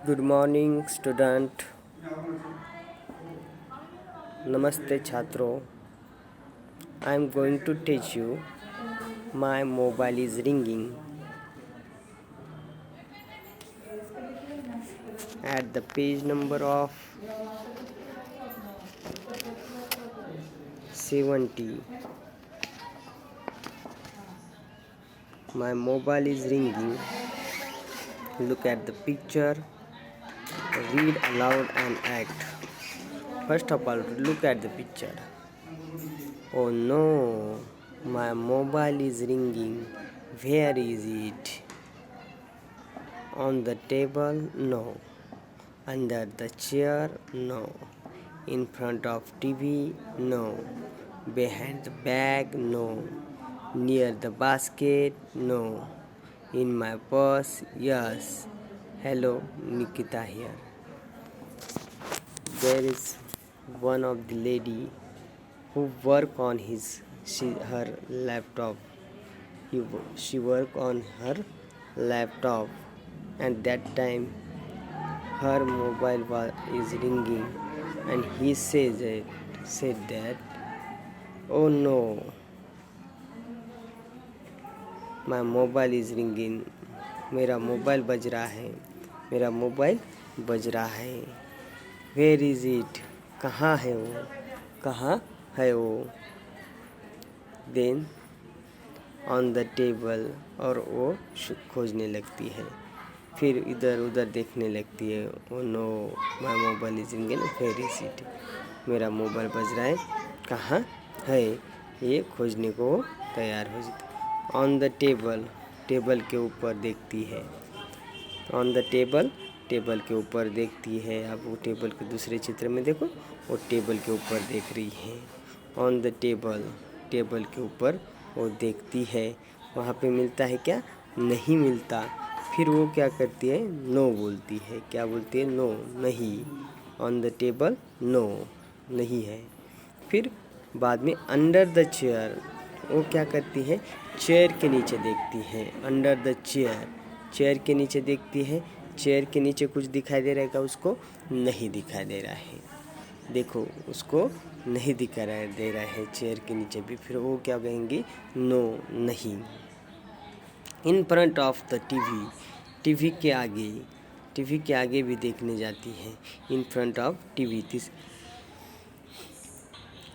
Good morning, student. Namaste, chatro. I am going to teach you. My mobile is ringing. At the page number of 70. My mobile is ringing. Look at the picture. Read aloud and act. First of all, look at the picture. Oh no, my mobile is ringing. Where is it? On the table? No. Under the chair? No. In front of TV? No. Behind the bag? No. Near the basket? No. In my purse? Yes. Hello, Nikita here. There is one of the lady who work on her laptop. She work on her laptop, and that time her mobile is ringing, and he said that, oh no, my mobile is ringing. मेरा mobile बज रहा है, मेरा mobile बज रहा है. Where is it? कहाँ है वो, कहाँ है वो? देन ऑन द टेबल, और वो खोजने लगती है. फिर इधर उधर देखने लगती है. Oh no, my mobile is ringing. Where is it? मेरा मोबाइल बज रहा है, कहाँ है? ये खोजने को तैयार हो जाती. ऑन द टेबल, टेबल के ऊपर देखती है. ऑन द टेबल, टेबल के ऊपर देखती है. अब वो टेबल के दूसरे चित्र में देखो, वो टेबल के ऊपर देख रही है. ऑन द टेबल, टेबल के ऊपर वो देखती है. वहाँ पे मिलता है क्या? नहीं मिलता. फिर वो क्या करती है? नो बोलती है. क्या बोलती है? नो, नहीं. ऑन द टेबल, नो, नहीं है. फिर बाद में अंडर द चेयर, वो क्या करती है? चेयर के नीचे देखती है. अंडर द चेयर, चेयर के नीचे देखती है. चेयर के नीचे कुछ दिखाई दे रहा है क्या उसको? नहीं दिखाई दे रहा है. देखो, उसको नहीं दिखाई दे रहा है चेयर के नीचे भी. फिर वो क्या कहेंगी? नो, नहीं. In front of the TV, TV के आगे, टीवी के आगे भी देखने जाती है. In front of TV.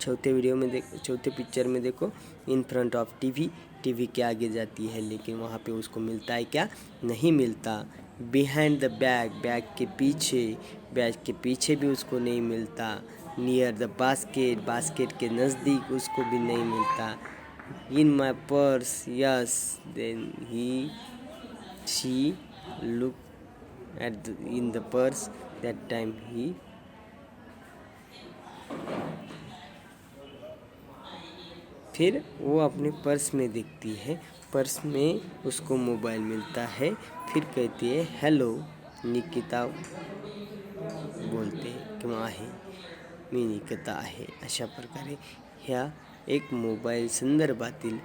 चौथे वीडियो में चौथे पिक्चर में देखो, in front of TV, TV के आगे जाती है. लेकिन वहाँ पे उसको मिलता है क्या? नहीं मिलता. बिहाइंड द बैग, बैग के पीछे, बैग के पीछे भी उसको नहीं मिलता. नियर द बास्केट, बास्केट के नज़दीक उसको भी नहीं मिलता. In my purse, yes. Then she look at in the purse. That time फिर वो अपने पर्स में देखती है. पर्स में उसको मोबाइल मिलता है. फिर कहती है हेलो निकिता, बोलते किंवा आहे, मी निकिता आहे. अशा प्रकारे ह्या एक मोबाईल संदर्भातील.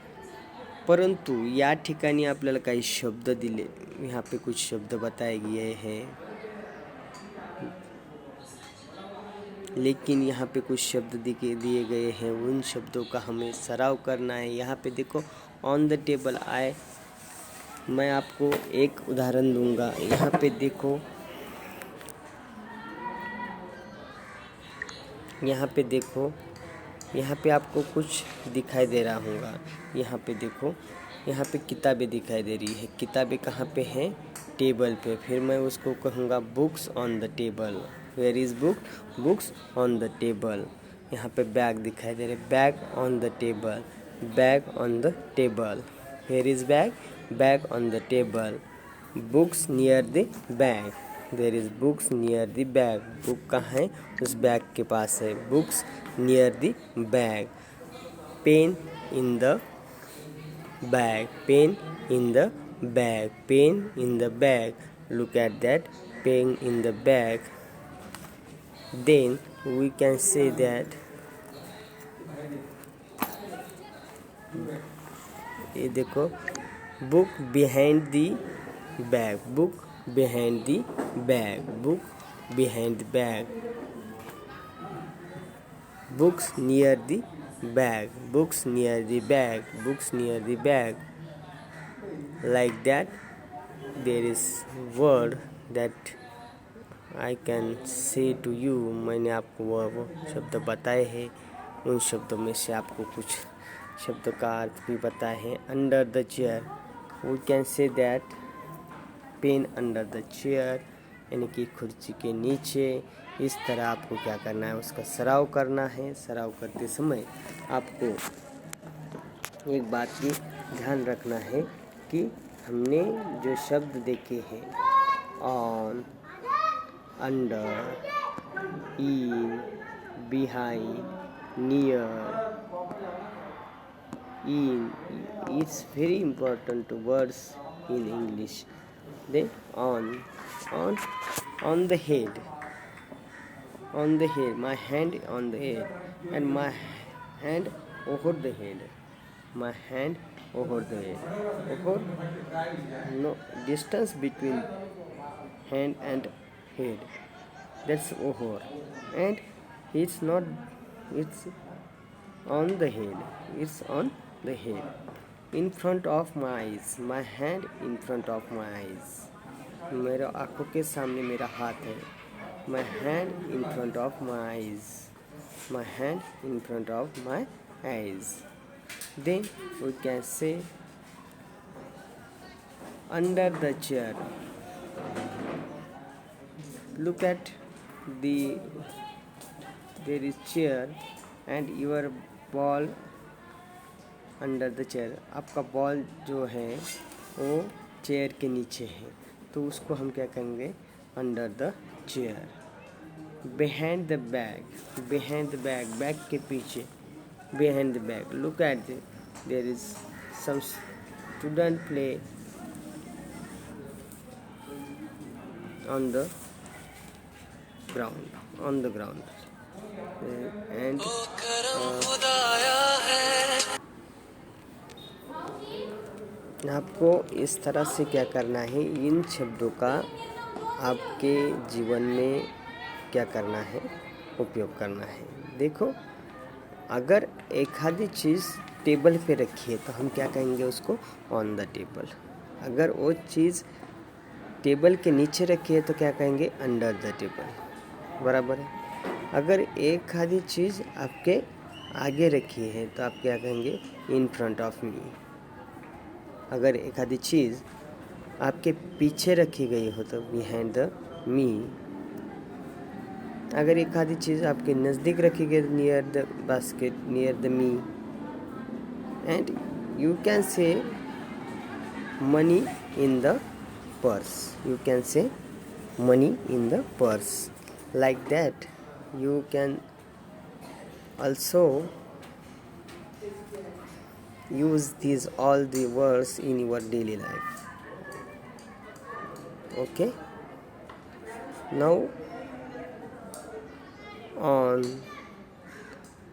परंतु या ठिकाणी आपल्याला काही शब्द दिले. यहाँ पे कुछ शब्द बताए गए हैं, लेकिन यहाँ पे कुछ शब्द दिए गए हैं. उन शब्दों का हमें सराव करना है. यहाँ पे देखो, ऑन द टेबल आए. मैं आपको एक उदाहरण दूंगा. यहाँ पे देखो, यहाँ पे देखो, यहाँ पे आपको कुछ दिखाई दे रहा होगा. यहाँ पे देखो, यहाँ पे किताबें दिखाई दे रही है. किताबें कहाँ पे हैं? टेबल पे. फिर मैं उसको कहूँगा books on the table. Where is book? Books on the table. यहाँ पे बैग दिखाई दे रहे. Bag on the table, bag on the table. Where is bag? Bag on the table. Books near the bag. There is books near the bag. Book कहाँ है? उस bag के पास है. Books near the bag. Pen in the bag, pen in the bag, pen in the bag. Look at that, pen in the bag. Then we can say that, ये देखो, book behind the bag, book behind the bag, book behind the bag, books near the bag, books near the bag, books near the bag. Like that, there is word that I can say to you. मैंने आपको वो शब्द बताए हैं, उन शब्दों में से आपको कुछ शब्द का अर्थ भी बताए हैं. Under the chair, we can say that pen under the chair, यानी कि कुर्सी के नीचे. इस तरह आपको क्या करना है, उसका सराव करना है. सराव करते समय आपको एक बात की ध्यान रखना है कि हमने जो शब्द देखे हैं on, under, in, behind, near, in, it's very important words in English. Then on the head, on the head, my hand on the head, and my hand over the head, my hand over the head, over, no distance between hand and head, that's over. And it's not, it's on the head, it's on the head. In front of my eyes, my hand in front of my eyes, मेरा आँखों के सामने मेरा हाथ है. My hand in front of my eyes, my hand in front of my eyes. Then we can say under the chair. Look at the, there is chair and your ball under the chair. आपका ball जो है वो chair के नीचे है, तो उसको हम क्या कहेंगे, under the chair. Behind the bag, behind the bag, bag के पीछे, behind the bag. Look at there is some student play on the ground, on the ground. And आपको इस तरह से क्या करना है, इन शब्दों का आपके जीवन में क्या करना है, उपयोग करना है. देखो, अगर एक आधी चीज़ टेबल पे रखी है तो हम क्या कहेंगे उसको, ऑन द टेबल. अगर वो चीज़ टेबल के नीचे रखी है तो क्या कहेंगे, अंडर द टेबल. बराबर है. अगर एक आधी चीज़ आपके आगे रखी है तो आप क्या कहेंगे, इन फ्रंट ऑफ मी. अगर एक आधी चीज़ आपके पीछे रखी गई हो तो बिहाइंड द मी. अगर एक आधी चीज़ आपके नज़दीक रखी गई, near the basket, near the me. And you can say money in the purse, you can say money in the purse. Like that you can also use these all the words in your daily life. Okay, now on,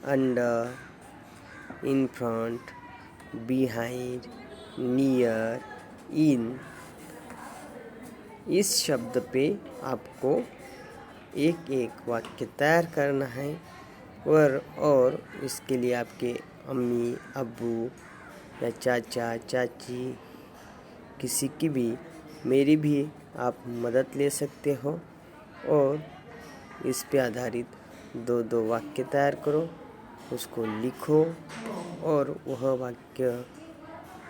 under, in front, behind, near, in. इस शब्द पे आपको एक एक वाक्य तैयार करना है. और इसके लिए आपके अम्मी, अब्बू या चाचा, चाची, किसी की भी, मेरी भी आप मदद ले सकते हो. और इस पे आधारित दो दो वाक्य तैयार करो, उसको लिखो और वह वाक्य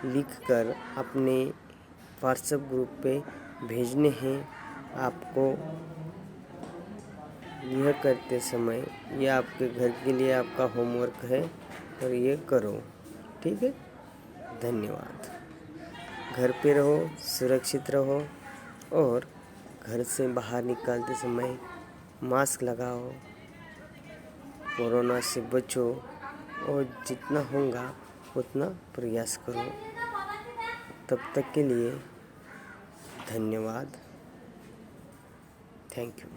लिखकर अपने व्हाट्सएप ग्रुप पे भेजने हैं. आपको यह करते समय यह आपके घर के लिए आपका होमवर्क है और ये करो. ठीक है, धन्यवाद. घर पे रहो, सुरक्षित रहो और घर से बाहर निकलते समय मास्क लगाओ, कोरोना से बचो और जितना होगा उतना प्रयास करो. तब तक के लिए धन्यवाद. Thank you.